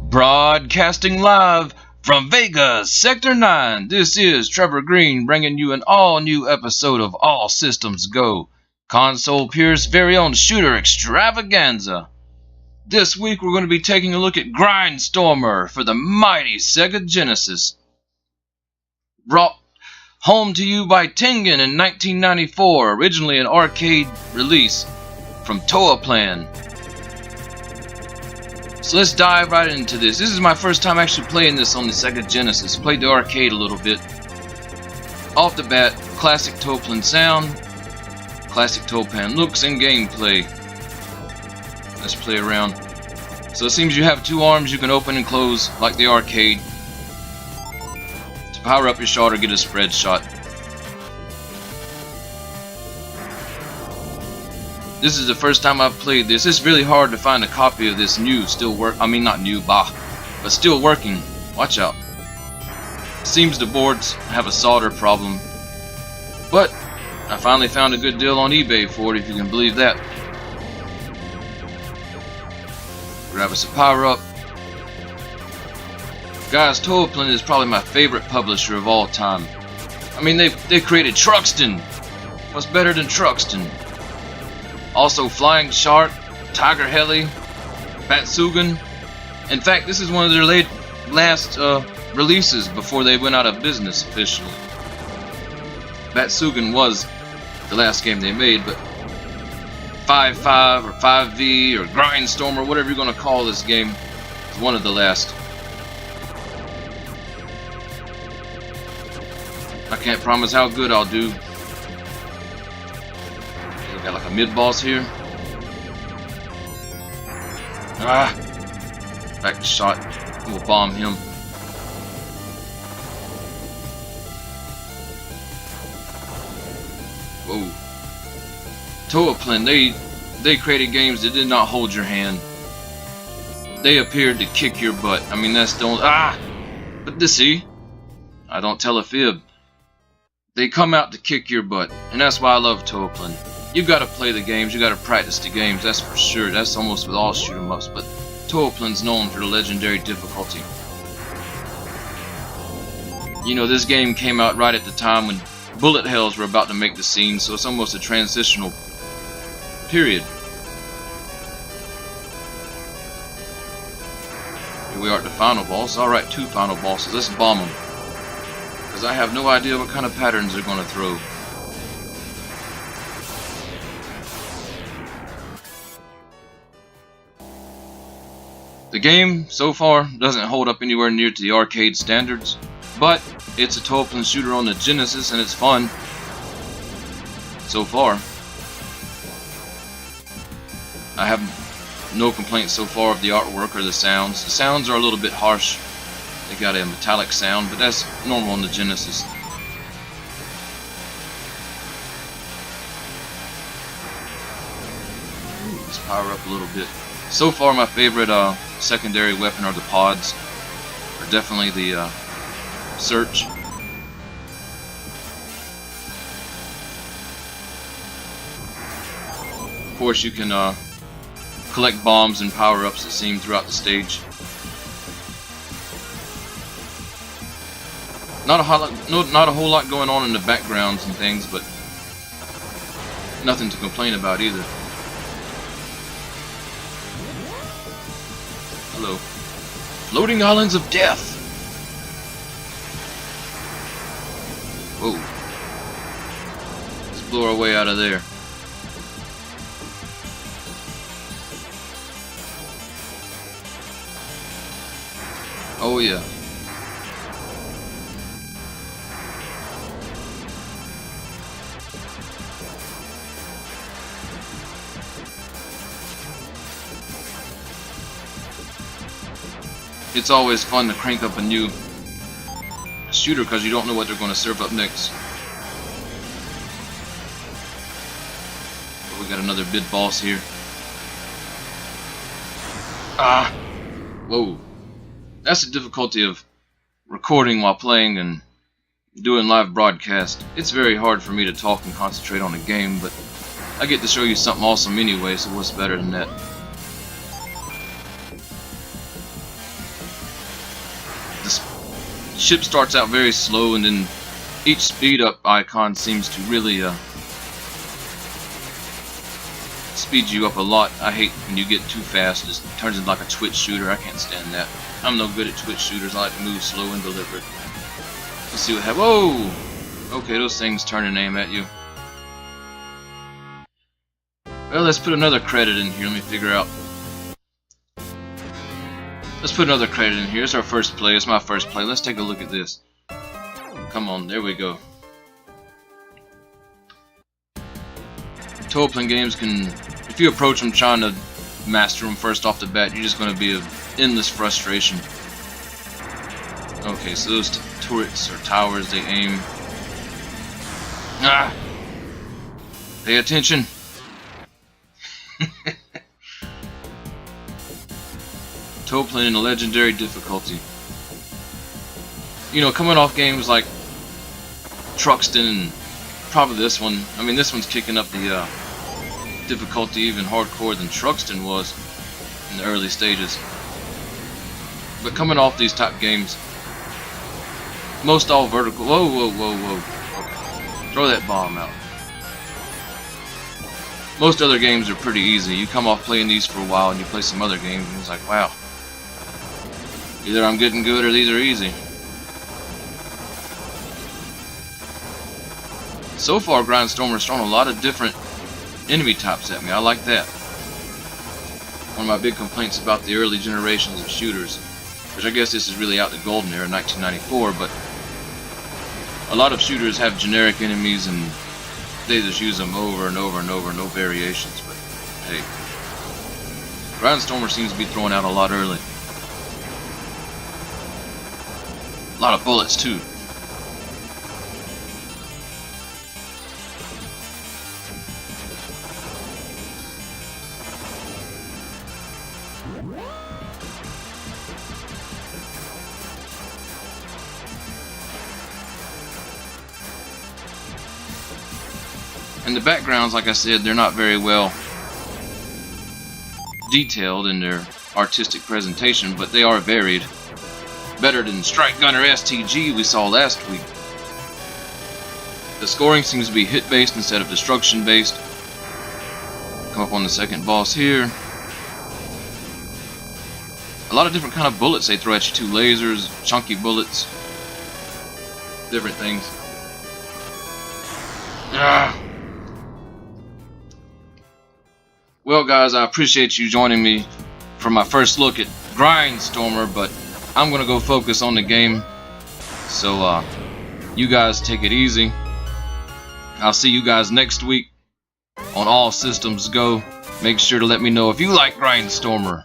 Broadcasting live from Vegas, Sector 9, this is Trevor Green bringing you an all-new episode of All Systems Go, Console Pure's very own shooter extravaganza. This week we're going to be taking a look at Grindstormer for the mighty Sega Genesis. Brought home to you by Tengen in 1994, originally an arcade release from Toa Plan. So let's dive right into this. This is my first time actually playing this on the Sega Genesis. Played the arcade a little bit. Off the bat, classic Toa Plan sound, classic Toa Plan looks and gameplay. Let's play around. So it seems you have two arms you can open and close like the arcade to power up your shot or get a spread shot. This is the first time I've played this. It's really hard to find a copy of this still working. Watch out. Seems the boards have a solder problem. But I finally found a good deal on eBay for it, if you can believe that. Grab us a power up. Guys, Toa Plan is probably my favorite publisher of all time. I mean, they created Truxton. What's better than Truxton? Also Flying Shark, Tiger Heli, Batsugan. In fact, this is one of their last releases before they went out of business officially. Batsugan was the last game they made, but 5.5 or 5V or Grindstormer, whatever you're going to call this game, is one of the last. I can't promise how good I'll do. Got like a mid-boss here. Back shot. We'll bomb him. Whoa. Toa Plan, they created games that did not hold your hand. They appeared to kick your butt. I mean, that's the only... But see, I don't tell a fib. They come out to kick your butt, and that's why I love Toa Plan. You gotta play the games, you gotta practice the games, that's for sure. That's almost with all shoot 'em ups, but Toa Plan's known for the legendary difficulty. You know, this game came out right at the time when bullet hells were about to make the scene, so it's almost a transitional period. Here we are at the final boss. Alright, two final bosses. Let's bomb them. Because I have no idea what kind of patterns they're gonna throw. The game, so far, doesn't hold up anywhere near to the arcade standards, but it's a Toa Plan shooter on the Genesis and it's fun. So far. I have no complaints so far of the artwork or the sounds. The sounds are a little bit harsh. They got a metallic sound, but that's normal on the Genesis. Let's power up a little bit. So far, my favorite secondary weapon are the pods, or definitely the search. Of course, you can collect bombs and power-ups that seem throughout the stage. Not a whole lot going on in the backgrounds and things, but nothing to complain about either. Hello. Floating Islands of Death! Whoa. Let's blow our way out of there. Oh yeah. It's always fun to crank up a new shooter because you don't know what they're going to serve up next. But we got another big boss here. Whoa. That's the difficulty of recording while playing and doing live broadcast. It's very hard for me to talk and concentrate on a game, but I get to show you something awesome anyway, so what's better than that? the ship starts out very slow, and then each speed up icon seems to really speed you up a lot. I hate when you get too fast. It turns into like a twitch shooter. I can't stand that. I'm no good at twitch shooters. I like to move slow and deliberate. Let's see what happens. Whoa! Okay, those things turn and aim at you. Well, let's put another credit in here. Let me figure out. Let's put another credit in here. It's our first play. It's my first play. Let's take a look at this. Come on, there we go. Role-playing games can, if you approach them trying to master them first off the bat, you're just going to be of endless frustration. Okay, so those turrets or towers, they aim. Ah! Pay attention. Role-playing in a legendary difficulty. You know, coming off games like Truxton and probably this one. I mean, this one's kicking up the difficulty even hardcore than Truxton was in the early stages. But coming off these type games, most all vertical. Whoa, whoa, whoa, whoa. Okay. Throw that bomb out. Most other games are pretty easy. You come off playing these for a while and you play some other games and it's like, wow. Either I'm getting good or these are easy. So far, Grindstormer's thrown a lot of different enemy types at me. I like that. One of my big complaints about the early generations of shooters, which I guess this is really out the golden era, 1994, but a lot of shooters have generic enemies and they just use them over and over and over, no variations. But hey, Grindstormer seems to be throwing out a lot early. A lot of bullets too. And the backgrounds, like I said, they're not very well detailed in their artistic presentation, but they are varied. Better than Strike Gunner STG we saw last week. The scoring seems to be hit-based instead of destruction-based. Come up on the second boss here. A lot of different kind of bullets they throw at you too. Lasers, chunky bullets, different things. Ah. Well, guys, I appreciate you joining me for my first look at Grindstormer, but I'm gonna go focus on the game. So, you guys take it easy. I'll see you guys next week on All Systems Go. Make sure to let me know if you like Grindstormer.